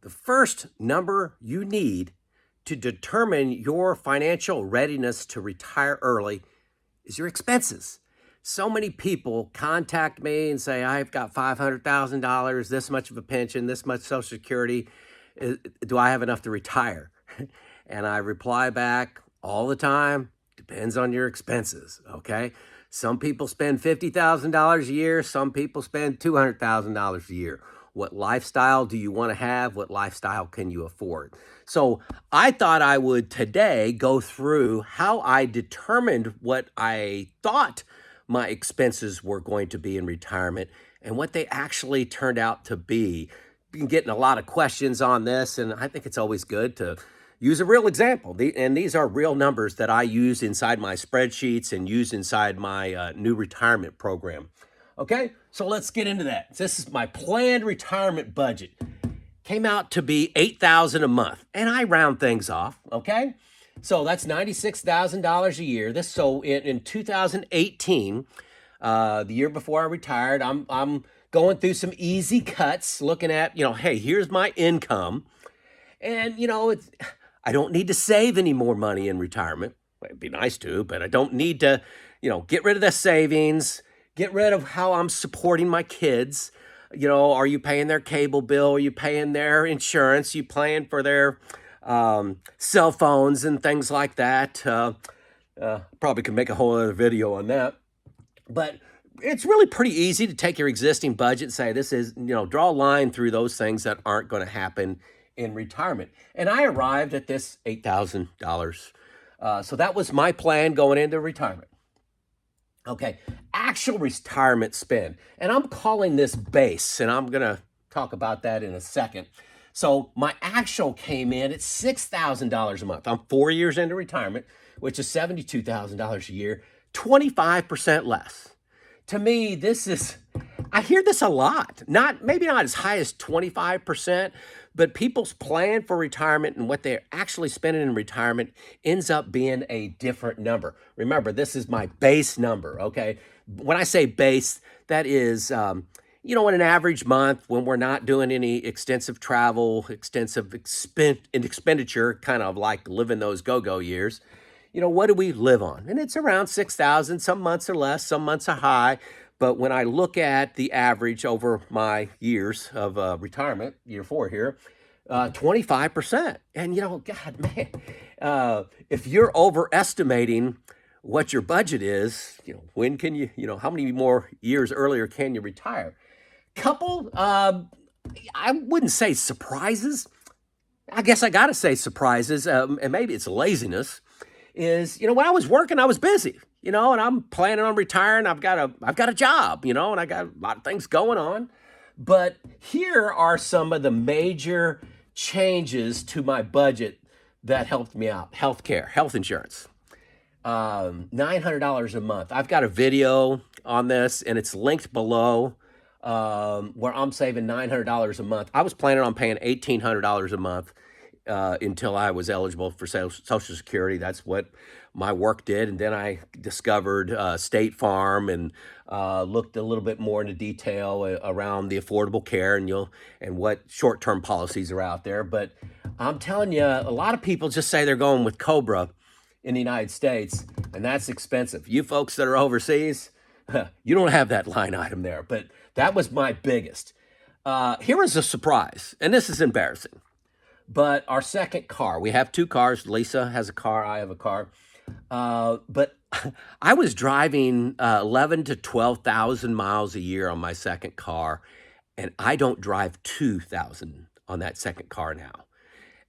The first number you need to determine your financial readiness to retire early is your expenses. So many people contact me and say, I've got $500,000, this much of a pension, this much Social Security. Do I have enough to retire? And I reply back all the time, depends on your expenses, okay? Some people spend $50,000 a year, some people spend $200,000 a year. What lifestyle do you want to have? What lifestyle can you afford? So I thought I would today go through how I determined what I thought my expenses were going to be in retirement and what they actually turned out to be. Been getting a lot of questions on this, and I think it's always good to use a real example. And these are real numbers that I use inside my spreadsheets and use inside my new retirement program. Okay, so let's get into that. This is my planned retirement budget. Came out to be $8,000 a month, and I round things off. Okay, so that's $96,000 a year. So in 2018, the year before I retired, I'm going through some easy cuts, looking at hey, here's my income, and I don't need to save any more money in retirement. It'd be nice to, but I don't need to get rid of the savings. Get rid of how I'm supporting my kids. Are you paying their cable bill? Are you paying their insurance? Are you paying for their cell phones and things like that? Probably could make a whole other video on that. But it's really pretty easy to take your existing budget and say, this is, draw a line through those things that aren't going to happen in retirement. And I arrived at this $8,000. So that was my plan going into retirement. Okay, actual retirement spend. And I'm calling this base, and I'm going to talk about that in a second. So my actual came in at $6,000 a month. I'm 4 years into retirement, which is $72,000 a year, 25% less. To me, I hear this a lot. Maybe not as high as 25%, but people's plan for retirement and what they're actually spending in retirement ends up being a different number. Remember, this is my base number, okay? When I say base, that is, in an average month when we're not doing any extensive travel, extensive expenditure, kind of like living those go-go years, what do we live on? And it's around 6,000. Some months are less, some months are high. But when I look at the average over my years of retirement, year 4 here, 25%. And, God, man, if you're overestimating what your budget is, when can you, how many more years earlier can you retire? Couple, I wouldn't say surprises. I guess I got to say surprises, and maybe it's laziness, is, when I was working, I was busy. And I'm planning on retiring. I've got a job, and I got a lot of things going on. But here are some of the major changes to my budget that helped me out. Healthcare, health insurance, $900 a month. I've got a video on this, and it's linked below, where I'm saving $900 a month. I was planning on paying $1,800 a month until I was eligible for Social Security. That's what my work did. And then I discovered State Farm and looked a little bit more into detail around the Affordable Care and what short-term policies are out there. But I'm telling you, a lot of people just say they're going with Cobra in the United States, and that's expensive. You folks that are overseas, you don't have that line item there. But that was my biggest. Here is a surprise, and this is embarrassing. But our second car, we have 2 cars. Lisa has a car, I have a car. But I was driving 11 to 12,000 miles a year on my second car, and I don't drive 2,000 on that second car now.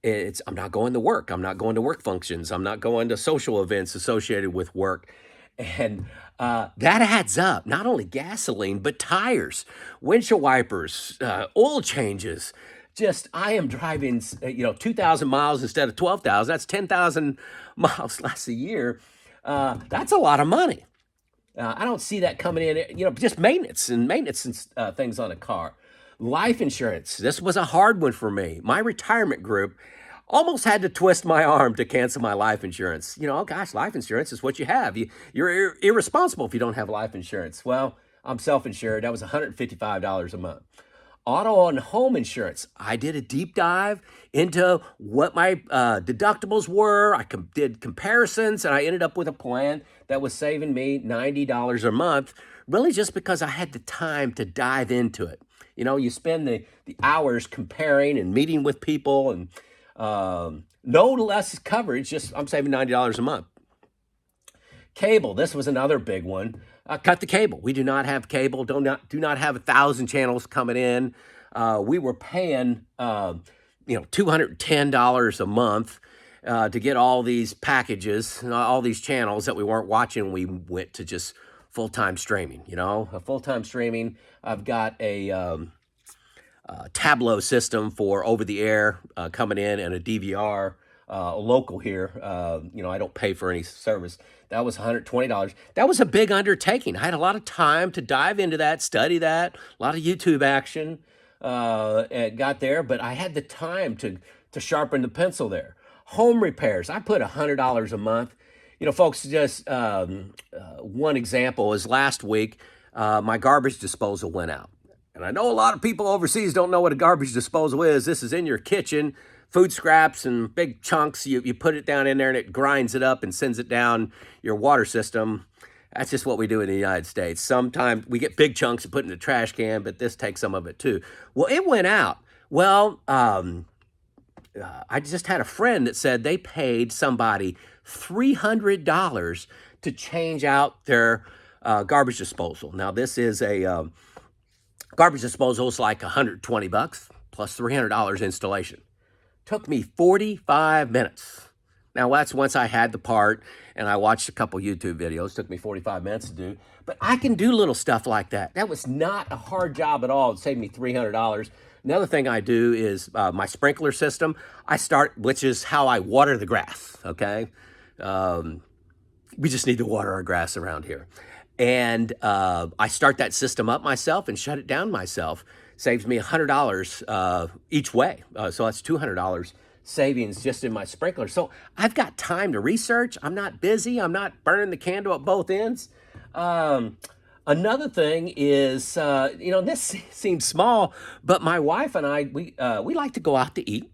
I'm not going to work. I'm not going to work functions. I'm not going to social events associated with work. And that adds up. Not only gasoline, but tires, windshield wipers, oil changes. I am driving, 2,000 miles instead of 12,000. That's 10,000 miles less a year. That's a lot of money. I don't see that coming in, just maintenance and things on a car. Life insurance. This was a hard one for me. My retirement group almost had to twist my arm to cancel my life insurance. Gosh, life insurance is what you have. You're irresponsible if you don't have life insurance. Well, I'm self-insured. That was $155 a month. Auto and home insurance. I did a deep dive into what my deductibles were. Did comparisons, and I ended up with a plan that was saving me $90 a month, really just because I had the time to dive into it. You know, you spend the hours comparing and meeting with people, and no less coverage, just I'm saving $90 a month. Cable, this was another big one. Cut the cable. We do not have cable. Do not have 1,000 channels coming in. We were paying, $210 a month to get all these packages, all these channels that we weren't watching. We went to just full-time streaming. Full-time streaming. I've got a Tableau system for over-the-air coming in, and a DVR local here. I don't pay for any service. That was $120. That was a big undertaking. I had a lot of time to dive into that, study that, a lot of YouTube action, and got there, but I had the time to sharpen the pencil there. Home repairs, I put $100 a month. Folks, just one example is last week, my garbage disposal went out. And I know a lot of people overseas don't know what a garbage disposal is. This is in your kitchen. Food scraps and big chunks, you put it down in there and it grinds it up and sends it down your water system. That's just what we do in the United States. Sometimes we get big chunks and put in the trash can, but this takes some of it too. Well, it went out. Well, I just had a friend that said they paid somebody $300 to change out their garbage disposal. Now, this is a garbage disposal is like $120 plus $300 installation. Took me 45 minutes. Now, that's once I had the part and I watched a couple YouTube videos. Took me 45 minutes to do. But I can do little stuff like that. That was not a hard job at all. It saved me $300. Another thing I do is my sprinkler system. Which is how I water the grass, okay? We just need to water our grass around here. And I start that system up myself and shut it down myself. Saves me $100 each way. So that's $200 savings just in my sprinkler. So I've got time to research. I'm not busy. I'm not burning the candle at both ends. Another thing is, this seems small, but my wife and I, we like to go out to eat.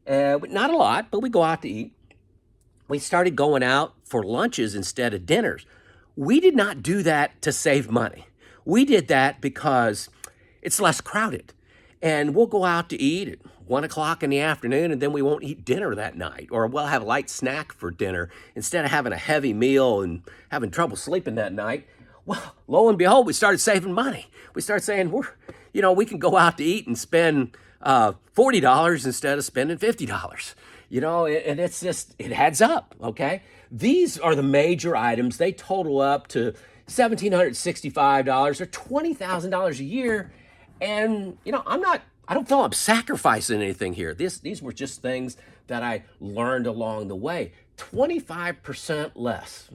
Not a lot, but we go out to eat. We started going out for lunches instead of dinners. We did not do that to save money. We did that because it's less crowded. And we'll go out to eat at 1 o'clock in the afternoon, and then we won't eat dinner that night. Or we'll have a light snack for dinner instead of having a heavy meal and having trouble sleeping that night. Well, lo and behold, we started saving money. We started saying, we can go out to eat and spend $40 instead of spending $50. And it's just, it adds up, okay? These are the major items. They total up to $1,765 or $20,000 a year. And, I don't feel I'm sacrificing anything here. These were just things that I learned along the way. 25% less.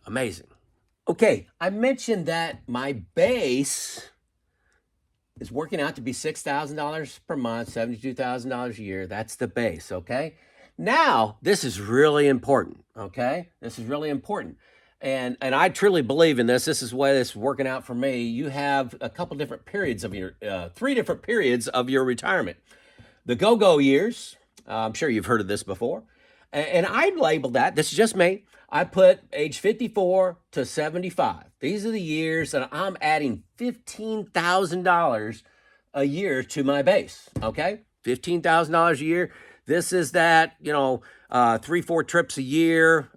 Amazing. Okay, I mentioned that my base is working out to be $6,000 per month, $72,000 a year. That's the base, okay? Now, this is really important, okay? This is really important. And I truly believe in this. This is the way this is working out for me. You have a couple different periods of your, 3 different periods of your retirement. The go-go years, I'm sure you've heard of this before. And I labeled that, this is just me, I put age 54 to 75. These are the years that I'm adding $15,000 a year to my base, okay? $15,000 a year. This is that, 3-4 trips a year,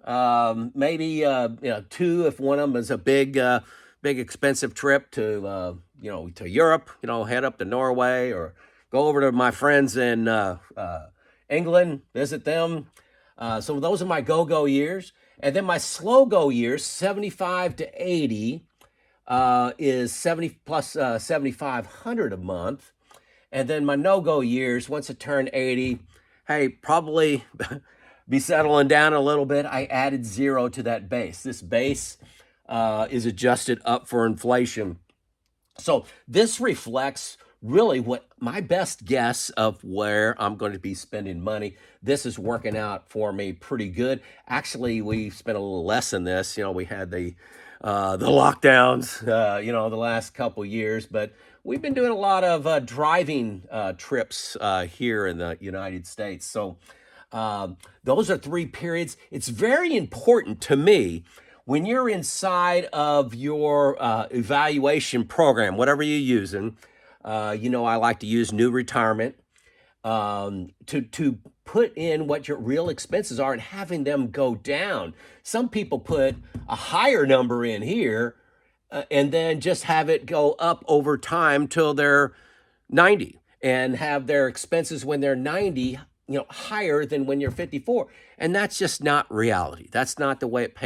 maybe 2 if one of them is a big expensive trip to to Europe. Head up to Norway or go over to my friends in England, visit them. So those are my go-go years, and then my slow-go years, 75 to 80, is 70 plus 7,500 a month, and then my no-go years, once I turn 80. Hey, probably be settling down a little bit. I added 0 to that base. This base is adjusted up for inflation. So this reflects really what my best guess of where I'm going to be spending money. This is working out for me pretty good. Actually, we spent a little less than this. We had the lockdowns, the last couple years, but we've been doing a lot of driving trips here in the United States. So those are 3 periods. It's very important to me when you're inside of your evaluation program, whatever you're using. I like to use New Retirement to put in what your real expenses are and having them go down. Some people put a higher number in here and then just have it go up over time till they're 90 and have their expenses when they're 90 higher than when you're 54, and that's just not reality. That's not the way it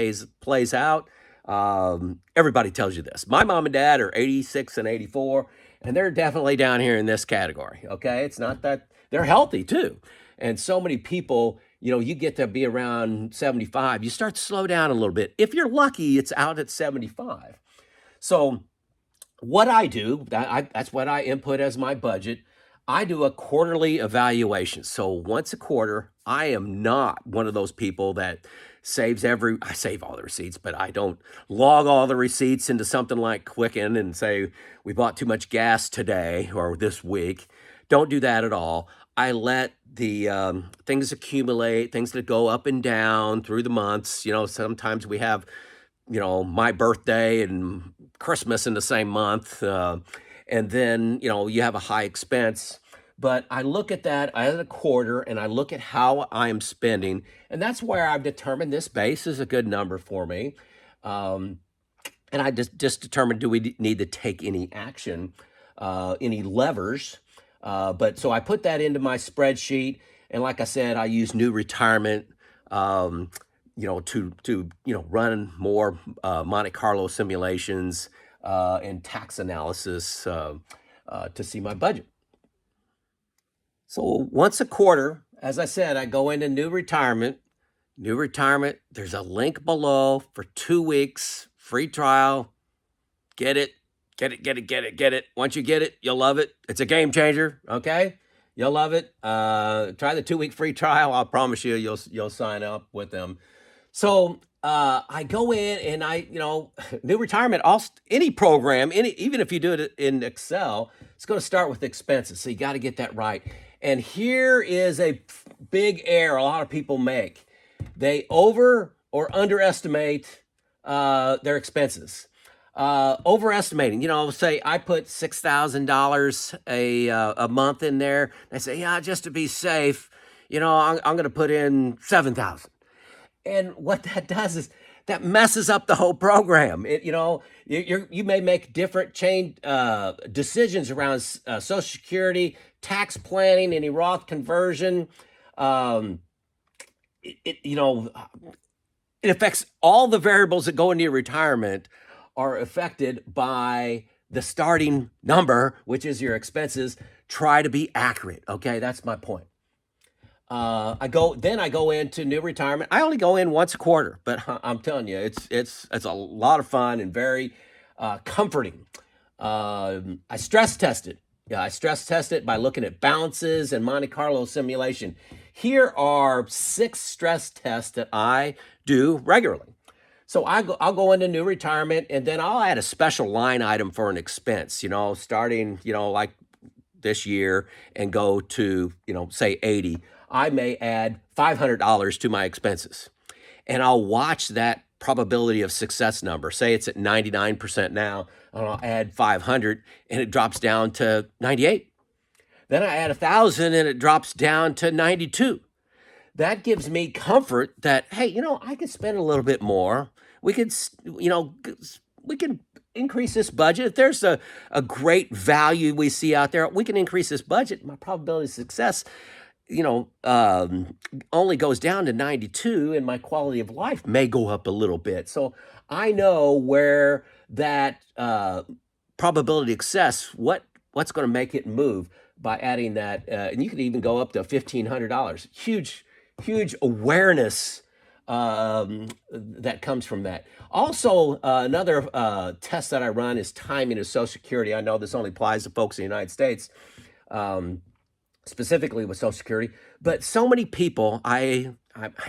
plays out. Everybody tells you this. My mom and dad are 86 and 84, and they're definitely down here in this category. Okay, it's not that they're healthy too, and so many people, you get to be around 75, you start to slow down a little bit. If you're lucky, it's out at 75. So what I do, that's what I input as my budget. I do a quarterly evaluation. So once a quarter, I am not one of those people that I save all the receipts, but I don't log all the receipts into something like Quicken and say, we bought too much gas today or this week. Don't do that at all. I let the things accumulate, things that go up and down through the months. Sometimes we have, my birthday and Christmas in the same month. And then, you have a high expense. But I look at that as a quarter and I look at how I'm spending. And that's where I've determined this base is a good number for me. And I just determined, do we need to take any action, any levers? But so I put that into my spreadsheet. And like I said, I use New Retirement, to run more Monte Carlo simulations and tax analysis to see my budget. So once a quarter, as I said, I go into New Retirement. New Retirement, there's a link below for 2 weeks, free trial. Get it, get it, get it, get it, get it. Once you get it, you'll love it. It's a game changer, okay? You'll love it. Try the 2-week free trial. I'll promise you, you'll sign up with them. So I go in and New Retirement, any program, even if you do it in Excel, it's going to start with expenses. So you got to get that right. And here is a big error a lot of people make. They over or underestimate their expenses. Overestimating, say I put $6,000 a month in there. I say, yeah, just to be safe, I'm going to put in 7,000. And what that does is that messes up the whole program. You may make different decisions around Social Security, tax planning, any Roth conversion. It affects all the variables that go into your retirement are affected by the starting number, which is your expenses. Try to be accurate. Okay, that's my point. I go into New Retirement. I only go in once a quarter, but I'm telling you, it's a lot of fun and very comforting. I stress test it. Yeah, I stress test it by looking at balances and Monte Carlo simulation. Here are 6 stress tests that I do regularly. So I'll go into New Retirement and then I'll add a special line item for an expense, starting, like this year and go to, say 80. I may add $500 to my expenses and I'll watch that probability of success number. Say it's at 99% now, and I'll add 500 and it drops down to 98. Then I add 1,000 and it drops down to 92. That gives me comfort that, hey, I could spend a little bit more. We could, we can increase this budget. If there's a great value we see out there, we can increase this budget. My probability of success, only goes down to 92, and my quality of life may go up a little bit. So I know where that probability of success, what's going to make it move by adding that. And you could even go up to $1,500. Huge awareness that comes from that. Also, another test that I run is timing of Social Security. I know this only applies to folks in the United States, specifically with Social Security, but so many people,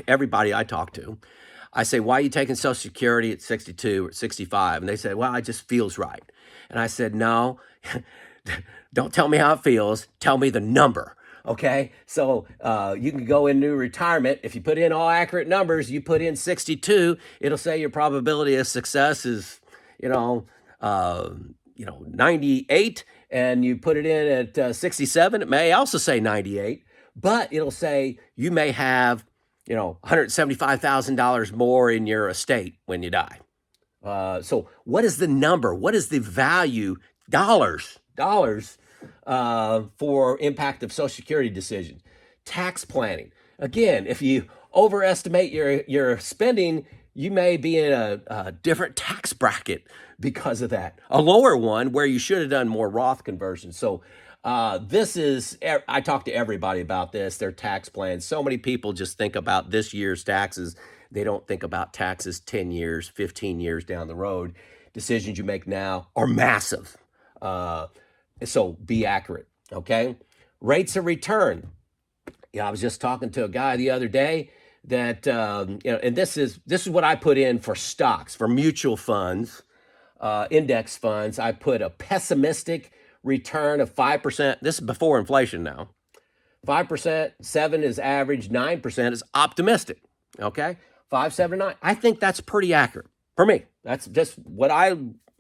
everybody I talk to, I say, why are you taking Social Security at 62 or 65? And they say, well, it just feels right. And I said, no, Don't tell me how it feels. Tell me the number. Okay. So you can go into retirement. If you put in all accurate numbers, you put in 62, it'll say your probability of success is, you know, 98, and you put it in at 67. It may also say 98, but it'll say you may have, $175,000 more in your estate when you die. So what is the number? What is the value? Dollars for impact of Social Security decisions. Tax planning. Again, if you overestimate your spending, you may be in a different tax bracket because of that. A lower one where you should have done more Roth conversions. So this is, I talk to everybody about this, their tax plans. So many people just think about this year's taxes. They don't think about taxes 10 years, 15 years down the road. Decisions you make now are massive. So be accurate, okay? Rates of return. I was just talking to a guy the other day that, and this is what I put in for stocks, for mutual funds, index funds. I put a pessimistic return of 5%. This is before inflation now. 5%, 7 is average, 9% is optimistic, okay? 5, 7, 9. I think that's pretty accurate for me. That's just what I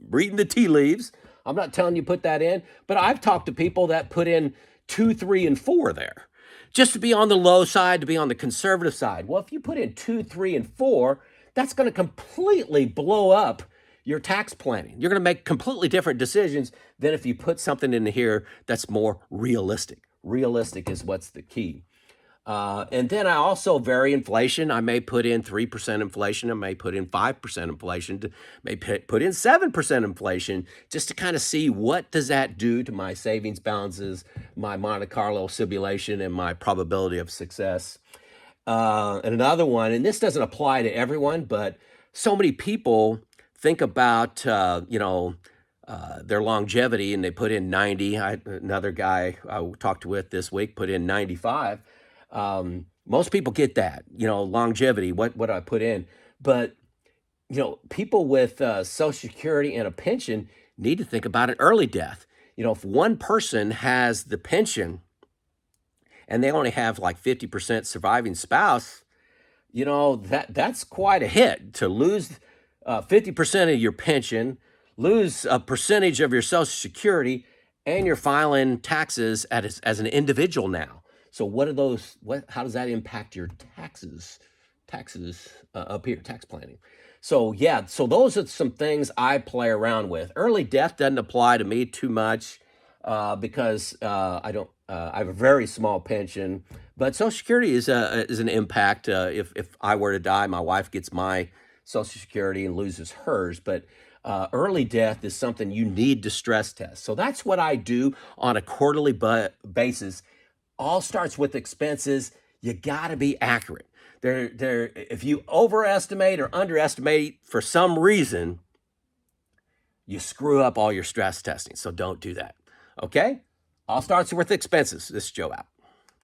reading the tea leaves. I'm not telling you put that in, but I've talked to people that put in 2, 3, and 4 there, just to be on the low side, to be on the conservative side. Well, if you put in 2, 3, and 4, that's going to completely blow up your tax planning. You're going to make completely different decisions than if you put something in here that's more realistic. Realistic is what's the key. And then I also vary inflation. I may put in 3% inflation. I may put in 5% inflation. May put in 7% inflation, just to kind of see what does that do to my savings balances, my Monte Carlo simulation, and my probability of success. And another one, and this doesn't apply to everyone, but so many people think about, their longevity, and they put in 90. Another guy I talked with this week put in 95. Most people get that, longevity, what I put in. But, people with Social Security and a pension need to think about an early death. If one person has the pension and they only have like 50% surviving spouse, that's quite a hit to lose 50% of your pension, lose a percentage of your Social Security, and you're filing taxes as an individual now. So how does that impact your taxes up here, tax planning? So those are some things I play around with. Early death doesn't apply to me too much because I have a very small pension, but Social Security is an impact. If I were to die, my wife gets my Social Security and loses hers, but early death is something you need to stress test. So that's what I do on a quarterly basis. All starts with expenses. You got to be accurate. If you overestimate or underestimate for some reason, you screw up all your stress testing. So don't do that. Okay? All starts with expenses. This is Joe out.